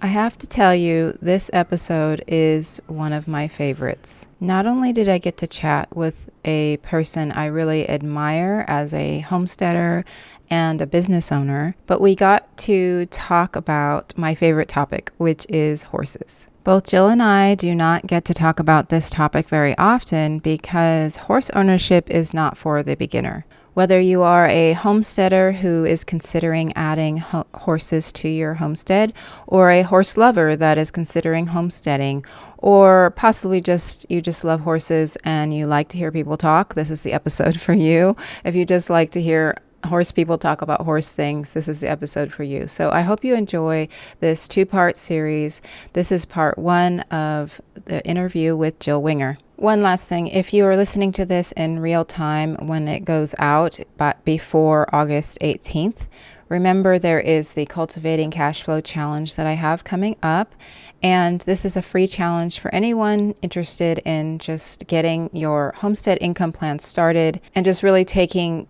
I have to tell you, this episode is one of my favorites. Not only did I get to chat with a person I really admire as a homesteader and a business owner, but we got to talk about my favorite topic, which is horses. Both Jill and I do not get to talk about this topic very often because horse ownership is not for the beginner. Whether you are a homesteader who is considering adding horses to your homestead, or a horse lover that is considering homesteading, or possibly you just love horses and you like to hear people talk, this is the episode for you. If you just like to hear horse people talk about horse things, this is the episode for you. So I hope you enjoy this two-part series. This is part one of the interview with Jill Winger. One last thing, if you are listening to this in real time when it goes out, but before August 18th, remember there is the Cultivating Cash Flow Challenge that I have coming up. And this is a free challenge for anyone interested in just getting your homestead income plan started and just really taking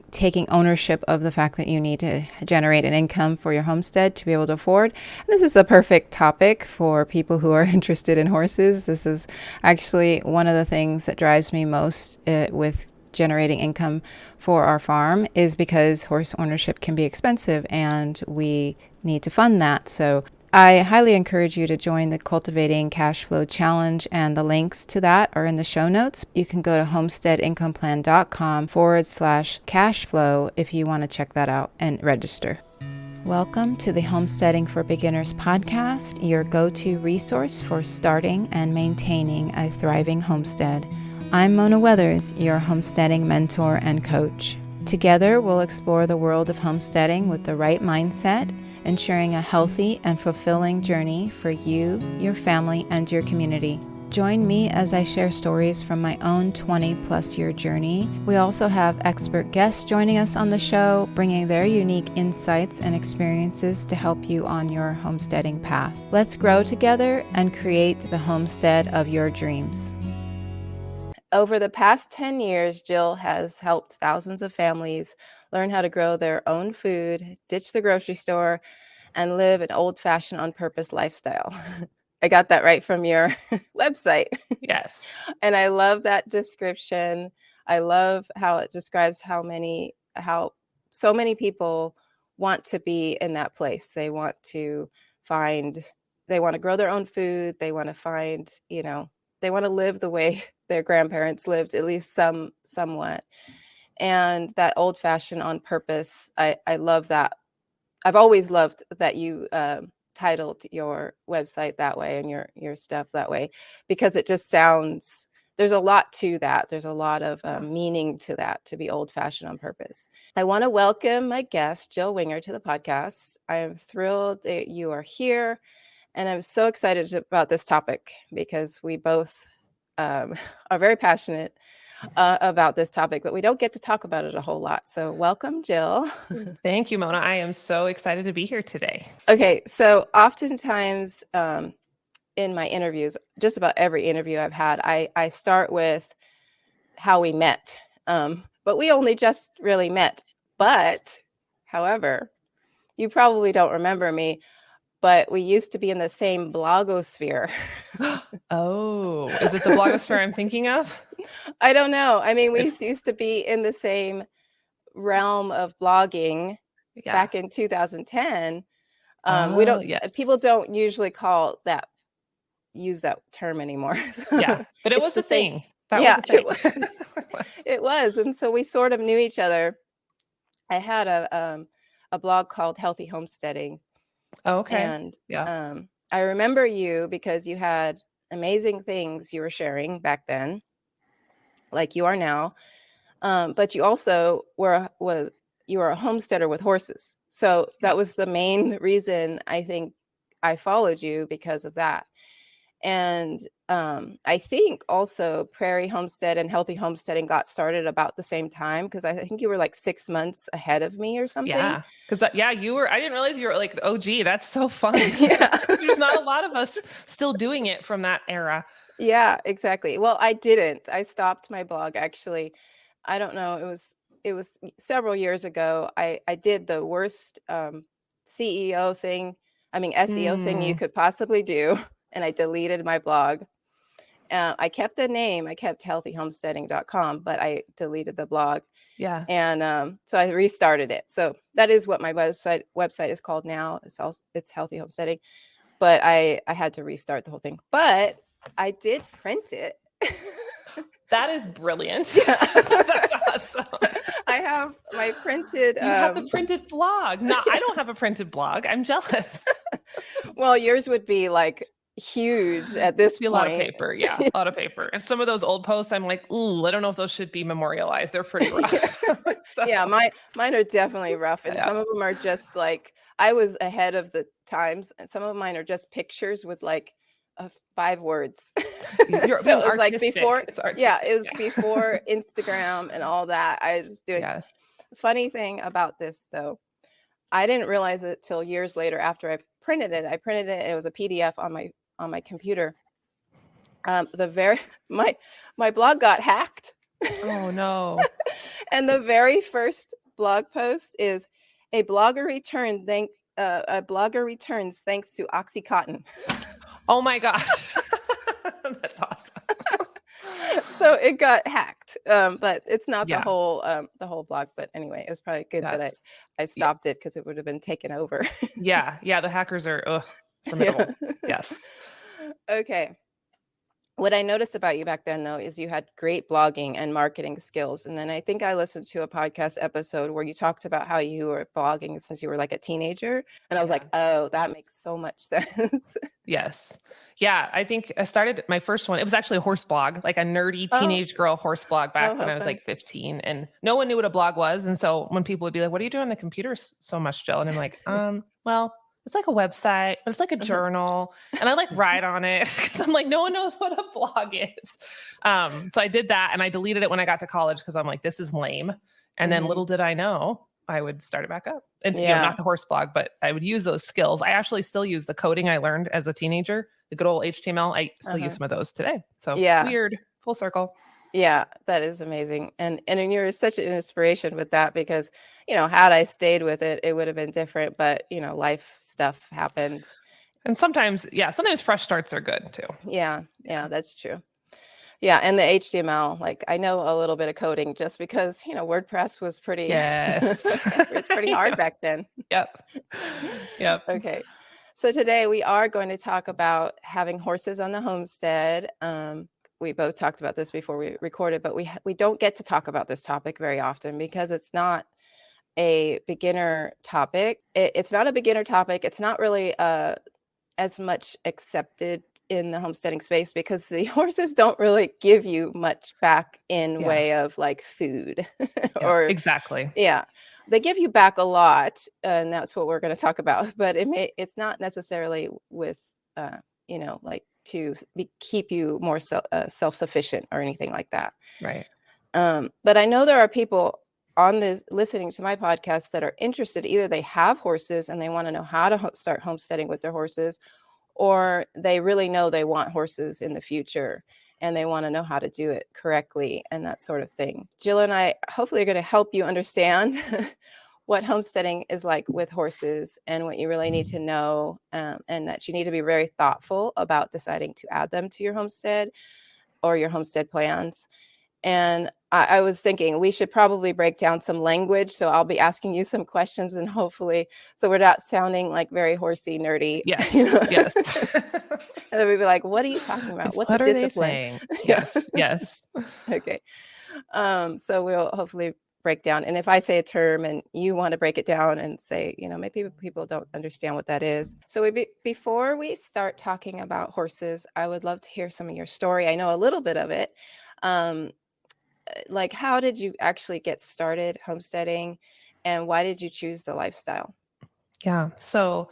ownership of the fact that you need to generate an income for your homestead to be able to afford. And this is a perfect topic for people who are interested in horses. This is actually one of the things that drives me most with generating income for our farm is because horse ownership can be expensive and we need to fund that. So I highly encourage you to join the Cultivating Cash Flow Challenge, and the links to that are in the show notes. You can go to homesteadincomeplan.com/cash flow if you want to check that out and register. Welcome to the Homesteading for Beginners podcast, your go-to resource for starting and maintaining a thriving homestead. I'm Mona Weathers, your homesteading mentor and coach. Together, we'll explore the world of homesteading with the right mindset, ensuring a healthy and fulfilling journey for you, your family, and your community. Join me as I share stories from my own 20-plus year journey. We also have expert guests joining us on the show, bringing their unique insights and experiences to help you on your homesteading path. Let's grow together and create the homestead of your dreams. Over the past 10 years, Jill has helped thousands of families learn how to grow their own food, ditch the grocery store, and live an old-fashioned on-purpose lifestyle. I got that right from your website. Yes. And I love that description. I love how it describes how so many people want to be in that place. They want to grow their own food. They want to they want to live the way their grandparents lived, at least somewhat. And that old-fashioned on purpose, I love that. I've always loved that you titled your website that way and your stuff that way, because it just sounds, there's a lot to that. There's a lot of meaning to that, to be old-fashioned on purpose. I want to welcome my guest, Jill Winger, to the podcast. I am thrilled that you are here, and I'm so excited about this topic because we both are very passionate about this topic, but we don't get to talk about it a whole lot. So welcome, Jill. Thank you, Mona. I am so excited to be here today. Okay, so oftentimes in my interviews, just about every interview I've had, I start with how we met, but we only just really met. But, however, you probably don't remember me, but we used to be in the same blogosphere. Oh, is it the blogosphere I'm thinking of? I don't know. I mean, we used to be in the same realm of blogging back in 2010. People don't usually use that term anymore. Yeah, but it was the thing. It was. It was. And so we sort of knew each other. I had a blog called Healthy Homesteading. Oh, okay. And I remember you because you had amazing things you were sharing back then, like you are now. But you also you were a homesteader with horses. So that was the main reason I think I followed you, because of that. And I think also Prairie Homestead and Healthy Homesteading got started about the same time, because I think you were like 6 months ahead of me or something. Yeah, because you were. I didn't realize you were like the OG. That's so fun. Yeah, because there's not a lot of us still doing it from that era. Yeah, exactly. Well, I didn't. I stopped my blog actually. I don't know. It was several years ago. I did the worst CEO thing I mean, SEO thing you could possibly do. And I deleted my blog. I kept the name. I kept healthyhomesteading.com, but I deleted the blog. Yeah. And so I restarted it. So that is what my website is called now. It's Healthy Homesteading. But I had to restart the whole thing. But I did print it. That is brilliant. Yeah. That's awesome. I have my printed. You have the printed blog. No, I don't have a printed blog. I'm jealous. Well, yours would be like huge at this point. A lot of paper. Yeah, a lot of paper. And some of those old posts, I'm like, ooh, I don't know if those should be memorialized. They're pretty rough. So, yeah, mine are definitely rough. And some of them are just like, I was ahead of the times. And some of mine are just pictures with like 5 words. You're so it was artistic. like before. Yeah, it was yeah. before Instagram and all that. I was doing. Yeah. Funny thing about this though, I didn't realize it till years later after I printed it. It was a PDF on my computer. My blog got hacked. Oh no. And the very first blog post is a blogger returns thanks to Oxycontin. Oh my gosh. That's awesome. So it got hacked. But it's not Yeah. the whole blog. But anyway, it was probably good that I stopped it because it would have been taken over. Yeah. The hackers are formidable. Yeah. Yes. Okay. What I noticed about you back then, though, is you had great blogging and marketing skills. And then I think I listened to a podcast episode where you talked about how you were blogging since you were like a teenager. And I was like, oh, that makes so much sense. Yes. Yeah. I think I started my first one. It was actually a horse blog, like a nerdy teenage girl horse blog back when I was like 15. And no one knew what a blog was. And so when people would be like, what are you doing on the computer so much, Jill? And I'm like, well, it's like a website, but it's like a journal. And I like write on it because I'm like, no one knows what a blog is. So I did that and I deleted it when I got to college because I'm like, this is lame. And then little did I know I would start it back up. And you know, not the horse blog, but I would use those skills. I actually still use the coding I learned as a teenager, the good old HTML. I still use some of those today. So weird, full circle. Yeah, that is amazing. And you're such an inspiration with that because, you know, had I stayed with it, it would have been different. But, you know, life stuff happened. And sometimes fresh starts are good too. Yeah, that's true. Yeah, and the HTML, like I know a little bit of coding just because, you know, WordPress was pretty, it was pretty hard back then. Yep. Okay. So today we are going to talk about having horses on the homestead. We both talked about this before we recorded, but we don't get to talk about this topic very often because it's not a beginner topic. It's not a beginner topic. It's not really as much accepted in the homesteading space because the horses don't really give you much back in way of like food or exactly. Yeah. They give you back a lot, and that's what we're going to talk about, but it's not necessarily with, you know, like to keep you more self-sufficient or anything like that. Right. But I know there are people on this listening to my podcast that are interested. Either they have horses and they want to know how to start homesteading with their horses, or they really know they want horses in the future and they want to know how to do it correctly and that sort of thing. Jill and I hopefully are going to help you understand what homesteading is like with horses and what you really need to know, and that you need to be very thoughtful about deciding to add them to your homestead or your homestead plans. And I was thinking we should probably break down some language. So I'll be asking you some questions and hopefully, so we're not sounding like very horsey, nerdy. Yes. You know? Yes. And then we'd be like, what are you talking about? What's what a are discipline? They saying? Yes. Okay. So we'll hopefully break down. And if I say a term and you want to break it down and say, you know, maybe people don't understand what that is. So before we start talking about horses, I would love to hear some of your story. I know a little bit of it. Like, how did you actually get started homesteading and why did you choose the lifestyle? Yeah. So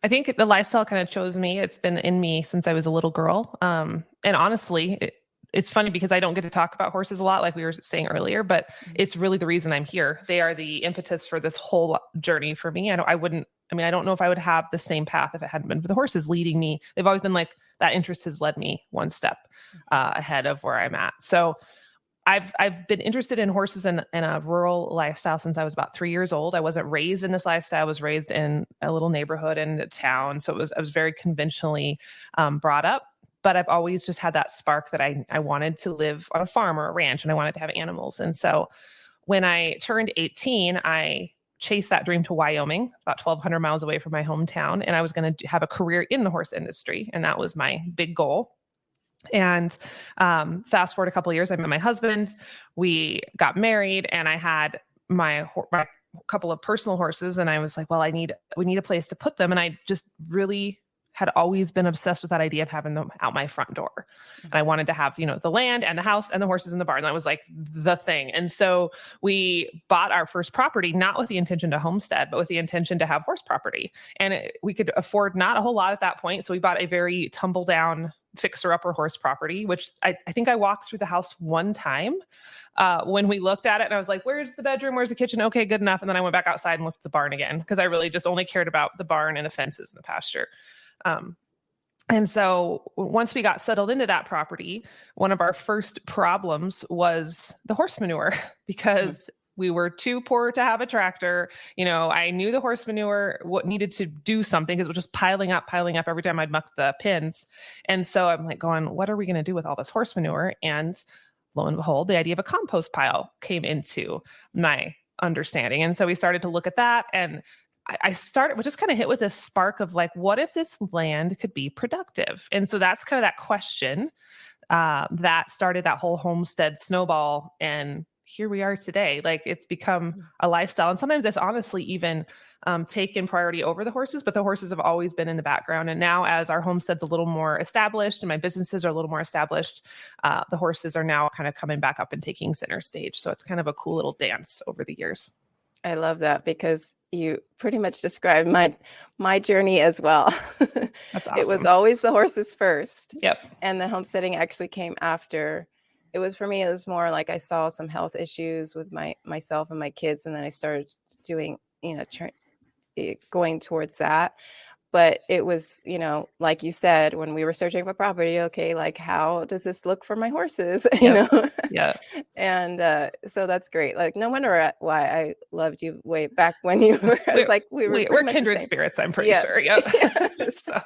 I think the lifestyle kind of chose me. It's been in me since I was a little girl. And honestly, it's funny because I don't get to talk about horses a lot, like we were saying earlier, but it's really the reason I'm here. They are the impetus for this whole journey for me. I don't know if I would have the same path if it hadn't been for the horses leading me. They've always been like, that interest has led me one step ahead of where I'm at. So I've been interested in horses in a rural lifestyle since I was about 3 years old. I wasn't raised in this lifestyle. I was raised in a little neighborhood in the town. So I was very conventionally brought up, but I've always just had that spark that I wanted to live on a farm or a ranch, and I wanted to have animals. And so when I turned 18, I chased that dream to Wyoming, about 1,200 miles away from my hometown. And I was going to have a career in the horse industry. And that was my big goal. And fast forward a couple of years, I met my husband, we got married, and I had my couple of personal horses. And I was like, well, we need a place to put them. And I just really had always been obsessed with that idea of having them out my front door. And I wanted to have, the land and the house and the horses in the barn. That was like the thing. And so we bought our first property, not with the intention to homestead, but with the intention to have horse property. And we could afford not a whole lot at that point. So we bought a very tumble down fixer-upper horse property, which I think I walked through the house one time when we looked at it, and I was like, where's the bedroom? Where's the kitchen? Okay, good enough. And then I went back outside and looked at the barn again, because I really just only cared about the barn and the fences and the pasture. And so once we got settled into that property, one of our first problems was the horse manure, because we were too poor to have a tractor. I knew the horse manure needed to do something, because it was just piling up every time I'd muck the pins. And so I'm like going, what are we going to do with all this horse manure? And lo and behold, the idea of a compost pile came into my understanding. And so we started to look at that, and I started, just kind of hit with this spark of like, what if this land could be productive? And so that's kind of that question that started that whole homestead snowball. And here we are today. Like, it's become a lifestyle. And sometimes it's honestly even taken priority over the horses, but the horses have always been in the background. And now, as our homestead's a little more established and my businesses are a little more established, the horses are now kind of coming back up and taking center stage. So it's kind of a cool little dance over the years. I love that, because you pretty much described my journey as well. That's awesome. It was always the horses first. Yep. And the homesteading actually came after. It was, for me, it was more like I saw some health issues with myself and my kids. And then I started doing, going towards that. But it was, like you said, when we were searching for property, okay, like, how does this look for my horses? Yeah. And so that's great. Like, no wonder why I loved you way back when you were. We're kindred spirits, I'm pretty sure. Yep. Yes. So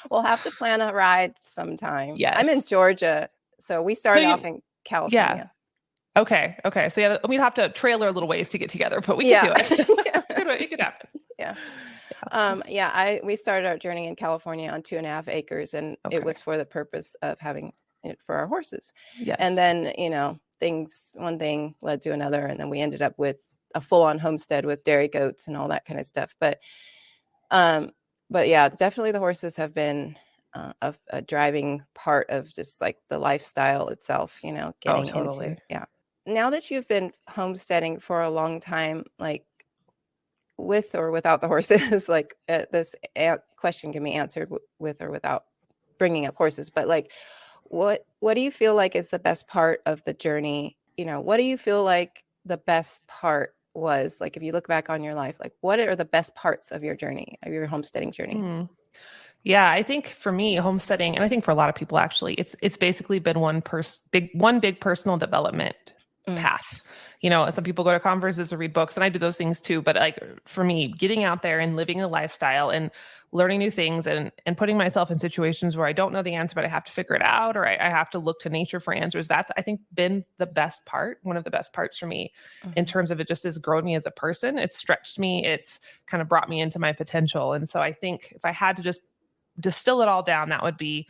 we'll have to plan a ride sometime. Yes. I'm in Georgia, so we started off in California. Yeah. Okay. So we'd have to trailer a little ways to get together, but we can do it. It could happen. Yeah. We started our journey in California on 2.5 acres, and it was for the purpose of having it for our horses. Yes. And then, one thing led to another, and then we ended up with a full-on homestead with dairy goats and all that kind of stuff. But yeah, definitely the horses have been a driving part of just like the lifestyle itself, getting into. Yeah. Now that you've been homesteading for a long time, like, with or without the horses, like, this question can be answered with or without bringing up horses, but like, what do you feel like is the best part of the journey? What do you feel like the best part was? Like, if you look back on your life, like, what are the best parts of your journey, of your homesteading journey? Yeah, I think for me, homesteading, and I think for a lot of people actually, it's basically been one big personal development path. Some people go to conferences or read books, and I do those things too. But like, for me, getting out there and living a lifestyle and learning new things and putting myself in situations where I don't know the answer, but I have to figure it out, or I have to look to nature for answers. That's, I think, been the best part, one of the best parts for me in terms of it just has grown me as a person. It's stretched me. It's kind of brought me into my potential. And so I think if I had to just distill it all down, that would be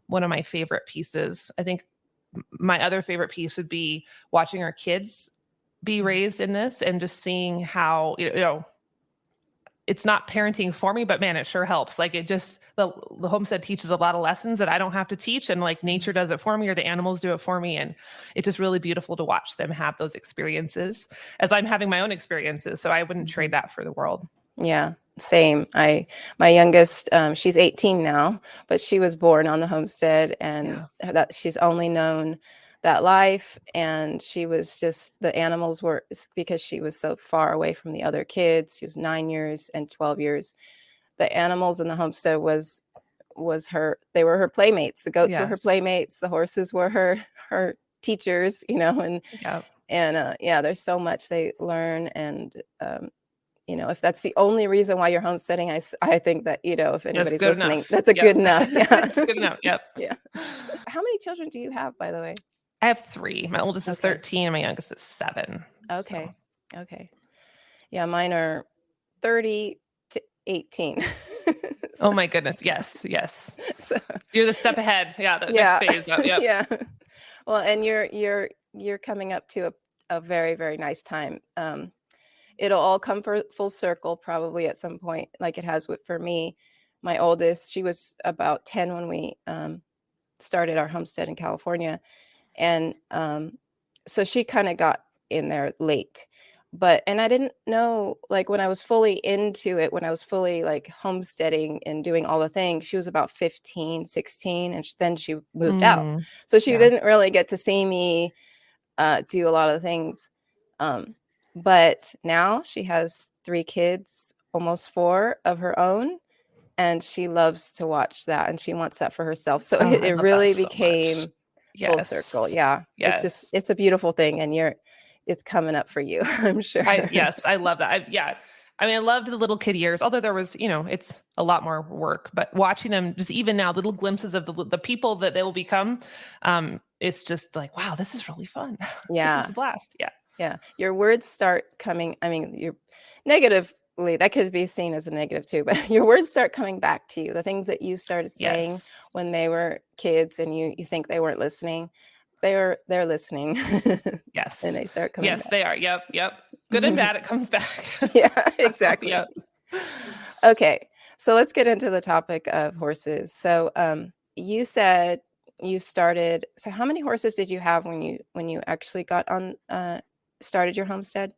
one of my favorite pieces. I think my other favorite piece would be watching our kids be raised in this and just seeing how, it's not parenting for me, but man, it sure helps. Like, it just, the homestead teaches a lot of lessons that I don't have to teach. And like, nature does it for me, or the animals do it for me. And it's just really beautiful to watch them have those experiences as I'm having my own experiences. So I wouldn't trade that for the world. Yeah, same. My youngest, she's 18 now, but she was born on the homestead, and that she's only known that life. And she was just, the animals were, because she was so far away from the other kids. She was 9 years and 12 years. The animals in the homestead was her, they were her playmates. The goats were her playmates. The horses were her teachers, and there's so much they learn. And if that's the only reason why you're homesteading, I think that, if anybody's listening, enough. That's a good enough. Yeah. It's good enough. Yep. Yeah. How many children do you have, by the way? I have 3. My oldest is 13 and my youngest is 7. Okay. So. Okay. Yeah. Mine are 30 to 18. Oh my goodness. Yes. So, you're the step ahead. Yeah. The next phase. Yep. Yeah. Well, and you're coming up to a very, very nice time. It'll all come full circle probably at some point, like it has for me. My oldest, she was about 10 when we started our homestead in California. And so she kind of got in there late. And I didn't know, like, when I was fully into it, when I was fully like homesteading and doing all the things, she was about 15, 16, and then she moved out. So she didn't really get to see me do a lot of things. But now she has 3 kids, almost 4 of her own, and she loves to watch that, and she wants that for herself. So it really became full circle. Yeah. Yes. It's a beautiful thing, and it's coming up for you, I'm sure. Yes, I love that. I mean, I loved the little kid years, although there was, it's a lot more work, but watching them just even now, little glimpses of the people that they will become, it's just like, wow, this is really fun. Yeah. This is a blast. Yeah. Yeah. Your words start coming. I mean, you're negatively, that could be seen as a negative too, but your words start coming back to you. The things that you started saying when they were kids and you think they weren't listening, they're listening. Yes. And they start coming back. Yes, they are. Yep. Good and bad, it comes back. Yeah, exactly. Yep. Okay. So let's get into the topic of horses. So you said you started, so how many horses did you have when you actually got on started your homestead?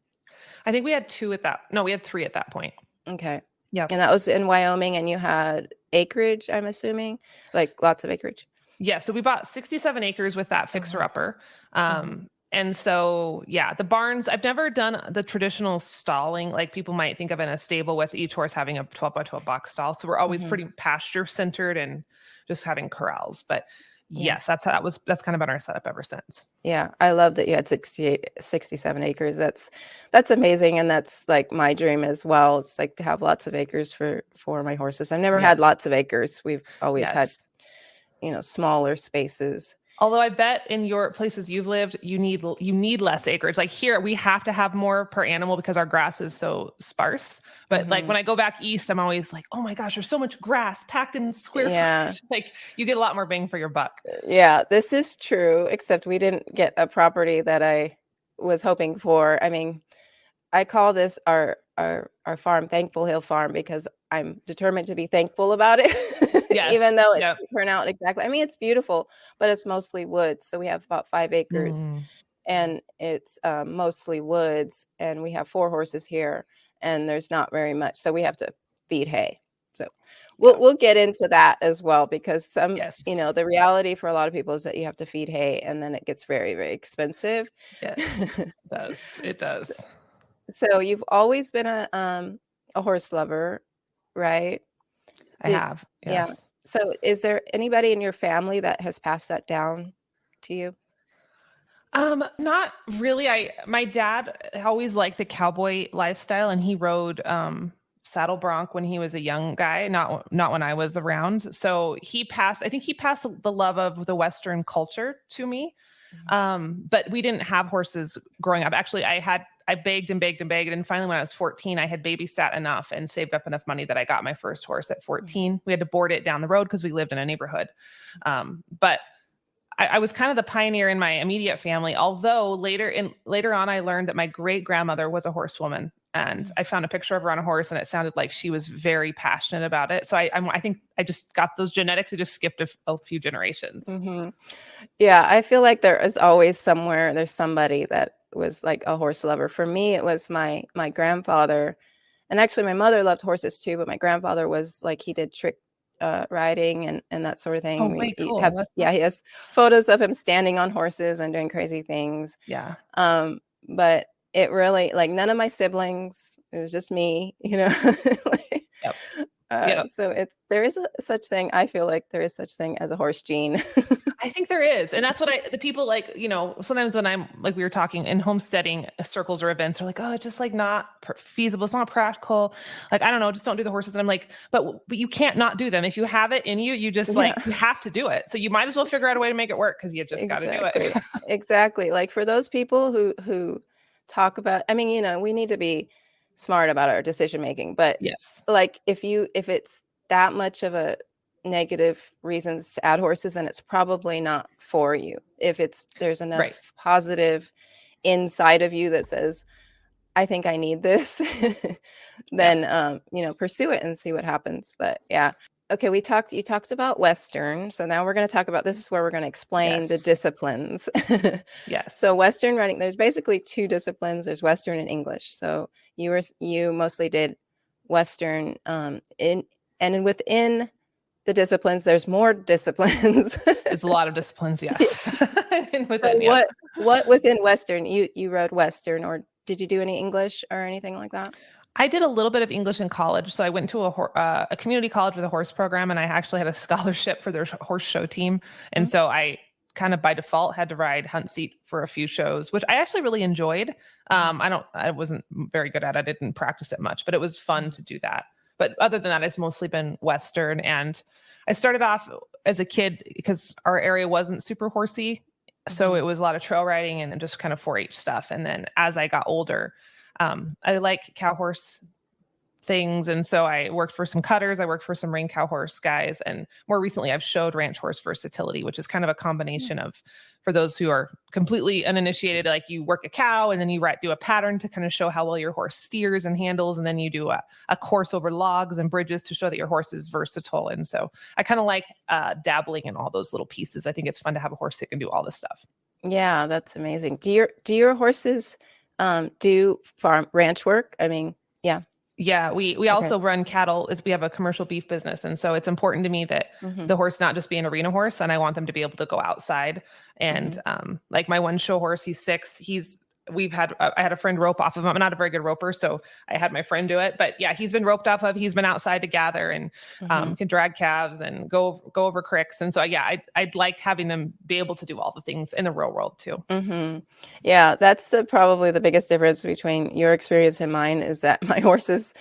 I think we had 3 at that point. Okay. Yeah. And that was in Wyoming, and you had acreage, I'm assuming, like lots of acreage. Yeah. So we bought 67 acres with that fixer-upper. And so, the barns, I've never done the traditional stalling like people might think of in a stable with each horse having a 12 by 12 box stall. So we're always pretty pasture centered and just having corrals. But yes, that's kind of been our setup ever since. Yeah. I love that you had 67 acres. That's amazing. And that's like my dream as well. It's like to have lots of acres for my horses. I've never had lots of acres. We've always had, smaller spaces. Although I bet in your places you've lived, you need less acreage. Like here, we have to have more per animal because our grass is so sparse. But like when I go back east, I'm always like, oh my gosh, there's so much grass packed in square footage. Like you get a lot more bang for your buck. Yeah, this is true. Except we didn't get a property that I was hoping for. I mean, I call this our farm Thankful Hill Farm because I'm determined to be thankful about it. Yes. Even though it didn't turn out exactly. I mean, it's beautiful, but it's mostly woods. So we have about 5 acres and it's mostly woods, and we have 4 horses here, and there's not very much. So we have to feed hay. So we'll get into that as well, because the reality for a lot of people is that you have to feed hay, and then it gets very, very expensive. Yes, it does. So you've always been a horse lover, right? I have. Yes. Yeah. So is there anybody in your family that has passed that down to you? Not really. My dad always liked the cowboy lifestyle, and he rode saddle bronc when he was a young guy, not when I was around. So I think he passed the love of the Western culture to me. But we didn't have horses growing up. Actually, I begged and begged and begged. And finally, when I was 14, I had babysat enough and saved up enough money that I got my first horse at 14. We had to board it down the road because we lived in a neighborhood. But I was kind of the pioneer in my immediate family, although later on, I learned that my great grandmother was a horsewoman. And I found a picture of her on a horse, and it sounded like she was very passionate about it. So I think I just got those genetics. I just skipped a few generations. Mm-hmm. Yeah, I feel like there is always there's somebody that was like a horse lover. For me, it was my grandfather, and actually my mother loved horses too. But my grandfather was like, he did trick riding and that sort of thing. Oh, way cool. He has photos of him standing on horses and doing crazy things. Yeah. But it really, like, none of my siblings, it was just me, Yep. So there is such thing. I feel like there is such thing as a horse gene. I think there is. And that's what the people like, sometimes when I'm like, we were talking in homesteading circles or events are like, oh, it's just like not feasible. It's not practical. Like, I don't know, just don't do the horses. And I'm like, but you can't not do them. If you have it in you, you just like, you have to do it. So you might as well figure out a way to make it work because you just got to do it. Exactly. Like for those people who talk about, I mean, we need to be smart about our decision making, but yes, like if it's that much of a negative reasons to add horses, and it's probably not for you. If there's enough positive inside of you that says, I think I need this, then pursue it and see what happens. But yeah. Okay, you talked about Western. So now we're going to talk about, this is where we're going to explain the disciplines. Yes. So Western writing, there's basically two disciplines. There's Western and English. So you mostly did Western, and within the disciplines, there's more disciplines. It's a lot of disciplines, yes. What within Western, you wrote Western, or did you do any English or anything like that? I did a little bit of English in college. So I went to a community college with a horse program, and I actually had a scholarship for their horse show team. And so I kind of by default had to ride hunt seat for a few shows, which I actually really enjoyed. I wasn't very good at it. I didn't practice it much, but it was fun to do that. But other than that, it's mostly been Western. And I started off as a kid because our area wasn't super horsey. So it was a lot of trail riding and just kind of 4-H stuff. And then as I got older, I like cow horse things. And so I worked for some cutters. I worked for some rein cow horse guys. And more recently, I've showed ranch horse versatility, which is kind of a combination of, for those who are completely uninitiated, like you work a cow and then you do a pattern to kind of show how well your horse steers and handles. And then you do a course over logs and bridges to show that your horse is versatile. And so I kind of like dabbling in all those little pieces. I think it's fun to have a horse that can do all this stuff. Yeah, that's amazing. Do your horses do farm ranch work? I mean, yeah. Yeah, we also run cattle. We have a commercial beef business, and so it's important to me that the horse not just be an arena horse, and I want them to be able to go outside. And like my one show horse, he's 6. I had a friend rope off of him. I'm not a very good roper, so I had my friend do it. But yeah, he's been roped off of. He's been outside to gather and can drag calves and go over cricks. And so yeah, I'd like having them be able to do all the things in the real world too. Yeah, that's probably the biggest difference between your experience and mine, is that my horses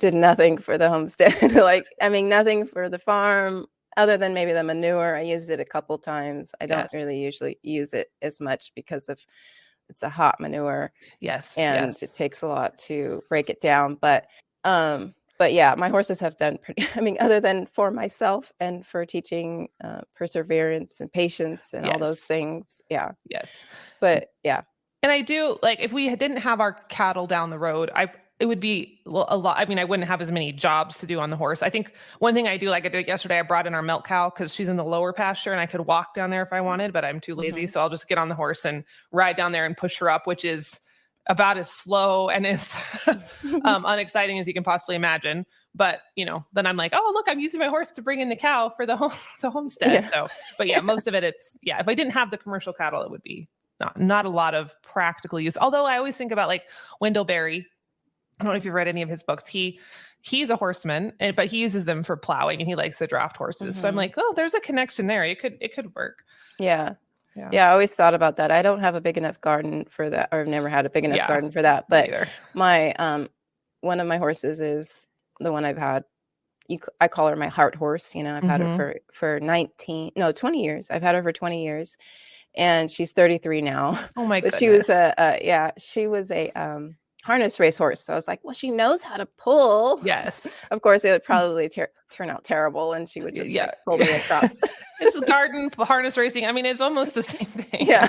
did nothing for the homestead. Nothing for the farm other than maybe the manure. I used it a couple times. I don't really usually use it as much because it's a hot manure. Yes. And it takes a lot to break it down. But yeah, my horses have done other than for myself and for teaching perseverance and patience and all those things. Yeah. Yes. But yeah. And I do, like, if we didn't have our cattle down the road, it would be a lot. I mean, I wouldn't have as many jobs to do on the horse. I think one thing I do, like I did yesterday, I brought in our milk cow because she's in the lower pasture and I could walk down there if I wanted, but I'm too lazy. So I'll just get on the horse and ride down there and push her up, which is about as slow and as unexciting as you can possibly imagine. But, then I'm like, oh, look, I'm using my horse to bring in the cow for the homestead. Yeah. So, but yeah, most of it, if I didn't have the commercial cattle, it would be not a lot of practical use. Although I always think about like Wendell Berry. I don't know if you've read any of his books. He's a horseman, but he uses them for plowing and he likes the draft horses. So I'm like, oh, there's a connection there. It could work. Yeah. I always thought about that. I don't have a big enough garden for that, or I've never had a big enough garden for that. But my one of my horses is the one I've had. I call her my heart horse. I've had her for 20 years. I've had her for 20 years, and she's 33 now. Oh my goodness. But she was a harness race horse. So I was like, well, she knows how to pull. Yes. Of course, it would probably turn out terrible, and she would just pull me across. It's garden harness racing. I mean, it's almost the same thing. Yeah.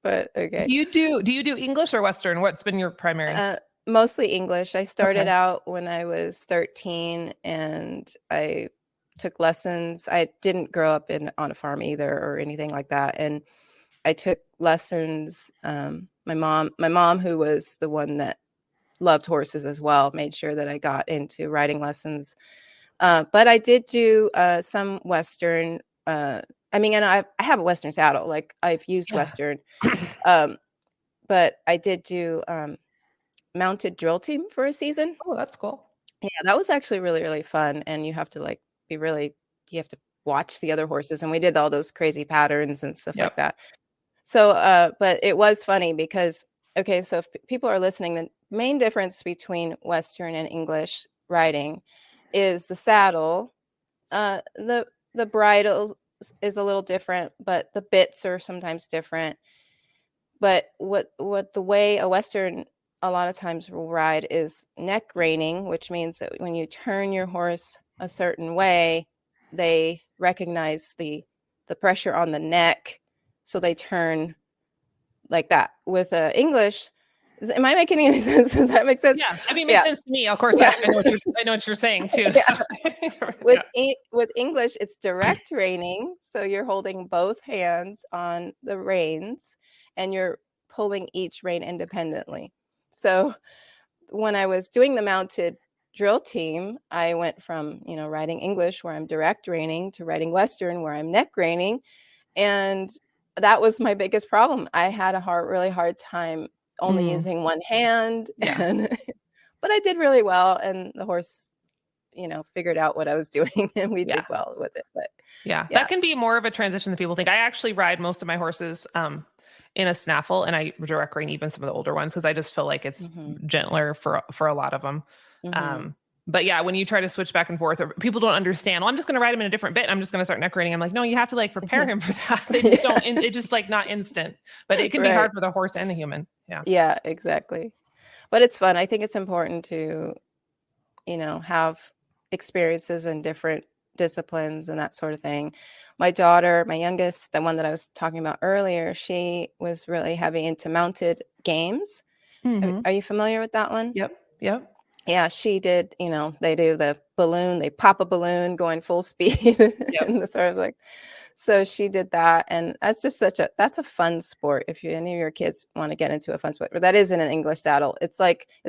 But okay. Do you do English or Western? What's been your primary? Mostly English. I started out when I was 13, and I took lessons. I didn't grow up on a farm either or anything like that, and I took lessons. My mom, who was the one that loved horses as well, made sure that I got into riding lessons. But I did do some Western. And I have a Western saddle. Like I've used Western, but I did do mounted drill team for a season. Oh, that's cool. Yeah, that was actually really, really fun. And you have to you have to watch the other horses, and we did all those crazy patterns and stuff like Yep. that. So, but it was funny because, okay, so if people are listening, the main difference between Western and English riding is the saddle. The bridle is a little different, but the bits are sometimes different. But what the way a Western a lot of times will ride is neck reining, which means that when you turn your horse a certain way, they recognize the pressure on the neck, so they turn like that. With English, am I making any sense? Does that make sense? Yeah, I mean, it makes sense to me. Of course, Yeah. I know what you're saying too. Yeah. With English, it's direct reining, so you're holding both hands on the reins, and you're pulling each rein independently. So when I was doing the mounted drill team, I went from, riding English where I'm direct reining to riding Western where I'm neck reining. And that was my biggest problem. I had really hard time only using one hand. Yeah. And but I did really well, and the horse, figured out what I was doing, and we did well with it. But yeah, that can be more of a transition than people think. I actually ride most of my horses in a snaffle, and I direct rein even some of the older ones because I just feel like it's gentler for a lot of them. But yeah, when you try to switch back and forth, or people don't understand, well, I'm just going to ride him in a different bit. I'm just going to start neck reining. I'm like, no, you have to like prepare him for that. They just don't, it's just like not instant, but it can be hard for the horse and the human. Yeah. Yeah, exactly. But it's fun. I think it's important to, have experiences in different disciplines and that sort of thing. My daughter, my youngest, the one that I was talking about earlier, she was really heavy into mounted games. Are you familiar with that one? Yep. Yeah, she did, they do the balloon, they pop a balloon going full speed. And sort of like, so she did that. And that's just that's a fun sport. If any of your kids want to get into a fun sport, but that is in an English saddle. It's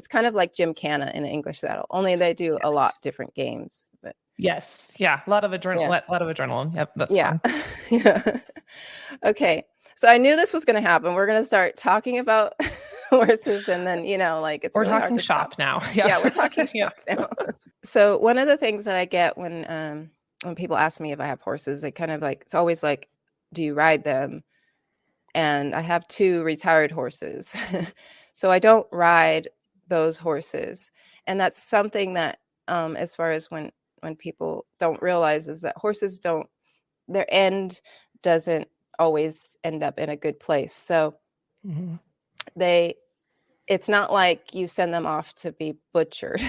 kind of like gymkhana in an English saddle, only they do a lot different games. But yes. Yeah. A lot of adrenaline. Yep. That's fun. Yeah. Okay. So I knew this was going to happen. We're going to start talking about horses, and then, it's we're really talking shop now. Yeah, we're talking shop now. So one of the things that I get when people ask me if I have horses, they kind of it's always like, do you ride them? And I have 2 retired horses. So I don't ride those horses. And that's something that, as far as when people don't realize, is that horses their end doesn't always end up in a good place. So it's not like you send them off to be butchered,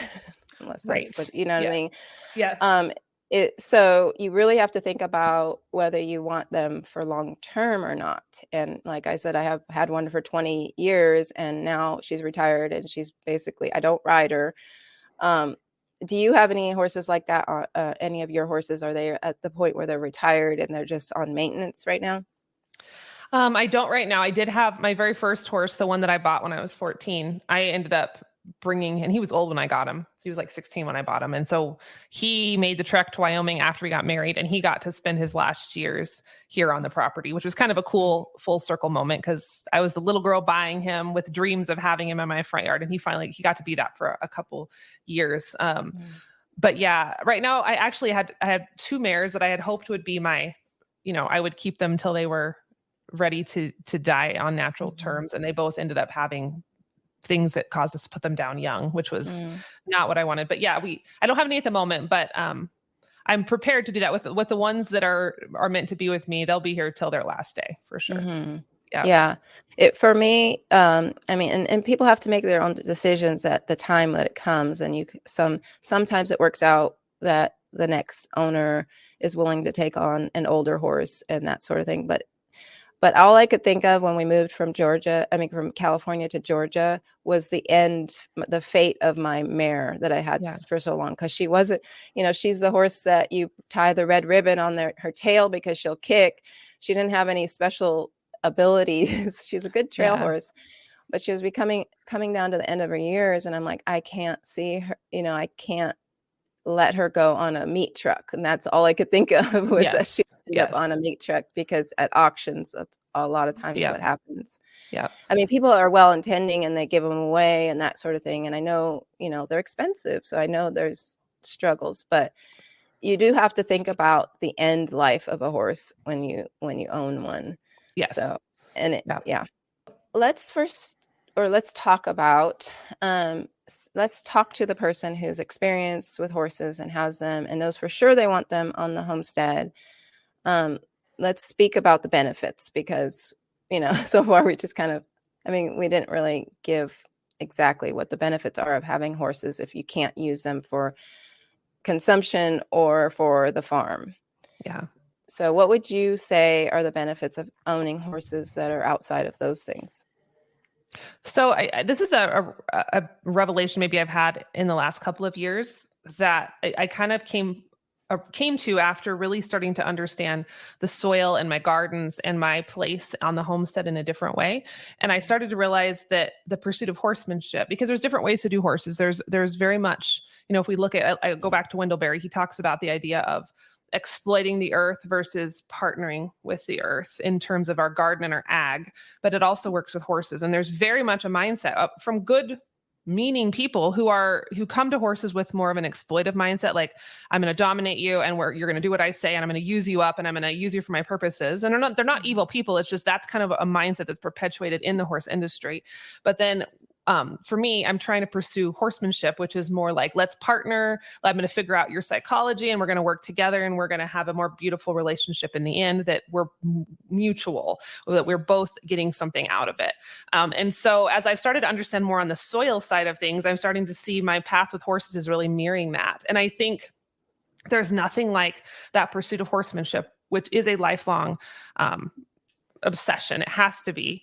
unless that's what, you know what I mean? Yes. So you really have to think about whether you want them for long term or not. And like I said, I have had one for 20 years, and now she's retired, and she's basically, I don't ride her. Do you have any horses like that? Any of your horses, are they at the point where they're retired and they're just on maintenance right now? I don't right now. I did have my very first horse, the one that I bought when I was 14. I ended up bringing, and he was old when I got him. So he was like 16 when I bought him. And so he made the trek to Wyoming after we got married, and he got to spend his last years here on the property, which was kind of a cool full circle moment, because I was the little girl buying him with dreams of having him in my front yard. And he got to be that for a couple years. But yeah, right now I actually had 2 mares that I had hoped would be my, I would keep them till they were ready to die on natural terms. And they both ended up having things that caused us to put them down young, which was not what I wanted. But yeah, I don't have any at the moment, but I'm prepared to do that with the ones that are meant to be with me. They'll be here till their last day for sure. Yeah. For me, I mean, and people have to make their own decisions at the time that it comes. And sometimes it works out that the next owner is willing to take on an older horse and that sort of thing. But all I could think of when we moved from California to Georgia, was the fate of my mare that I had for so long. Because she wasn't, she's the horse that you tie the red ribbon on her tail because she'll kick. She didn't have any special abilities. She was a good trail horse, but she was coming down to the end of her years. And I'm like, I can't see her, I can't let her go on a meat truck. And that's all I could think of, was that she ended up on a meat truck, because at auctions, that's a lot of times what happens. Yeah. I mean, people are well intending and they give them away and that sort of thing. And I know, they're expensive. So I know there's struggles, but you do have to think about the end life of a horse when you own one. Yes. So, and let's talk about, let's talk to the person who's experienced with horses and has them and knows for sure they want them on the homestead. Let's speak about the benefits, because, so far we just we didn't really give exactly what the benefits are of having horses if you can't use them for consumption or for the farm. Yeah. So what would you say are the benefits of owning horses that are outside of those things? So this is a revelation maybe I've had in the last couple of years that I kind of came to after really starting to understand the soil and my gardens and my place on the homestead in a different way. And I started to realize that the pursuit of horsemanship, because there's different ways to do horses. There's very much, if we look at, I go back to Wendell Berry, he talks about the idea of exploiting the earth versus partnering with the earth in terms of our garden and our ag, but it also works with horses. And there's very much a mindset from good meaning people who come to horses with more of an exploitive mindset, like I'm going to dominate you and you're going to do what I say and I'm going to use you up and I'm going to use you for my purposes. And they're not evil people. It's just that's kind of a mindset that's perpetuated in the horse industry. But then for me, I'm trying to pursue horsemanship, which is more like, let's partner. I'm going to figure out your psychology and we're going to work together and we're going to have a more beautiful relationship in the end, that we're mutual, that we're both getting something out of it. And so as I've started to understand more on the soil side of things, I'm starting to see my path with horses is really mirroring that. And I think there's nothing like that pursuit of horsemanship, which is a lifelong obsession. It has to be,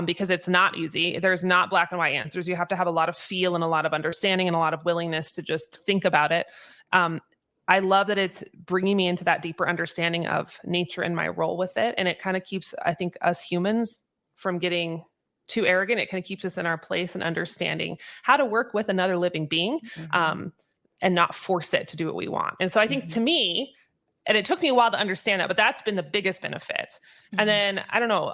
because it's not easy. There's not black and white answers. You have to have a lot of feel and a lot of understanding and a lot of willingness to just think about it. I love that it's bringing me into that deeper understanding of nature and my role with it. And it kind of keeps, I think, us humans from getting too arrogant. It kind of keeps us in our place and understanding how to work with another living being, and not force it to do what we want. And so I think to me, and it took me a while to understand that, but that's been the biggest benefit. And then, I don't know,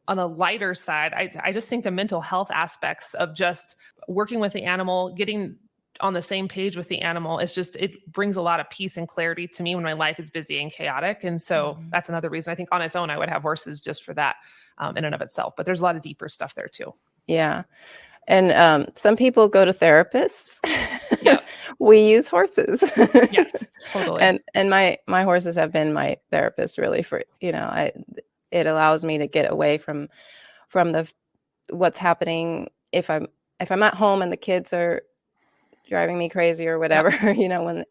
on a lighter side, I just think the mental health aspects of just working with the animal, getting on the same page with the animal, it brings a lot of peace and clarity to me when my life is busy and chaotic. And so that's another reason I think on its own, I would have horses just for that in and of itself. But there's a lot of deeper stuff there too. Yeah. And some people go to therapists. Yeah. We use horses. Yes, totally. And my horses have been my therapist, really, for, it allows me to get away from what's happening if I'm at home and the kids are driving me crazy or whatever, when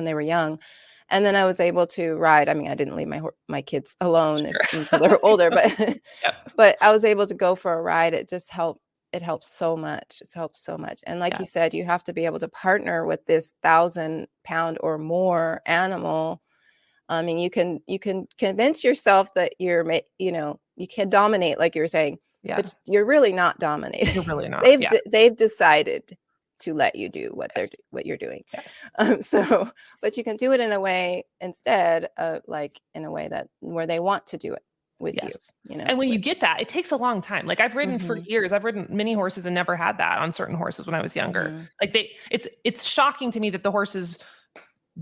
they were young. And then I was able to ride. I mean, I didn't leave my kids alone until they were older, but but I was able to go for a ride. It just helped. It helps so much. It helps so much. And like you said, you have to be able to partner with this 1,000-pound or more animal. I mean, you can convince yourself that you can dominate, like you were saying, but you're really not dominating. You're really not. They've decided to let you do what you're doing. Yes. But you can do it in a way instead of in a way where they want to do it with you. And when you get that, it takes a long time. Like I've ridden for years. I've ridden many horses and never had that on certain horses when I was younger. Like it's shocking to me that the horses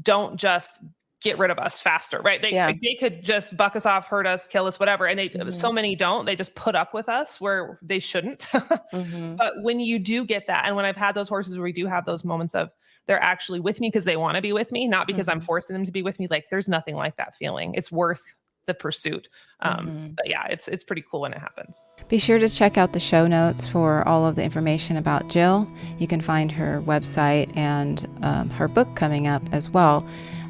don't just get rid of us faster, right? They could just buck us off, hurt us, kill us, whatever. And so many don't. They just put up with us where they shouldn't. But when you do get that, and when I've had those horses where we do have those moments of they're actually with me because they want to be with me, not because I'm forcing them to be with me. Like there's nothing like that feeling. It's worth the pursuit. But yeah, it's pretty cool when it happens. Be sure to check out the show notes for all of the information about Jill. You can find her website and her book coming up as well.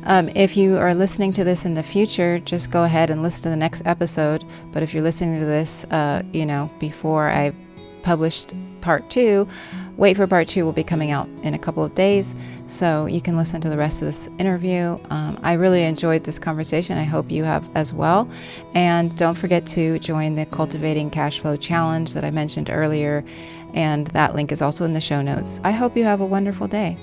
If you are listening to this in the future, just go ahead and listen to the next episode. But if you're listening to this, before I published part 2, wait for part 2 will be coming out in a couple of days. So you can listen to the rest of this interview. I really enjoyed this conversation. I hope you have as well. And don't forget to join the Cultivating Cash Flow Challenge that I mentioned earlier. And that link is also in the show notes. I hope you have a wonderful day.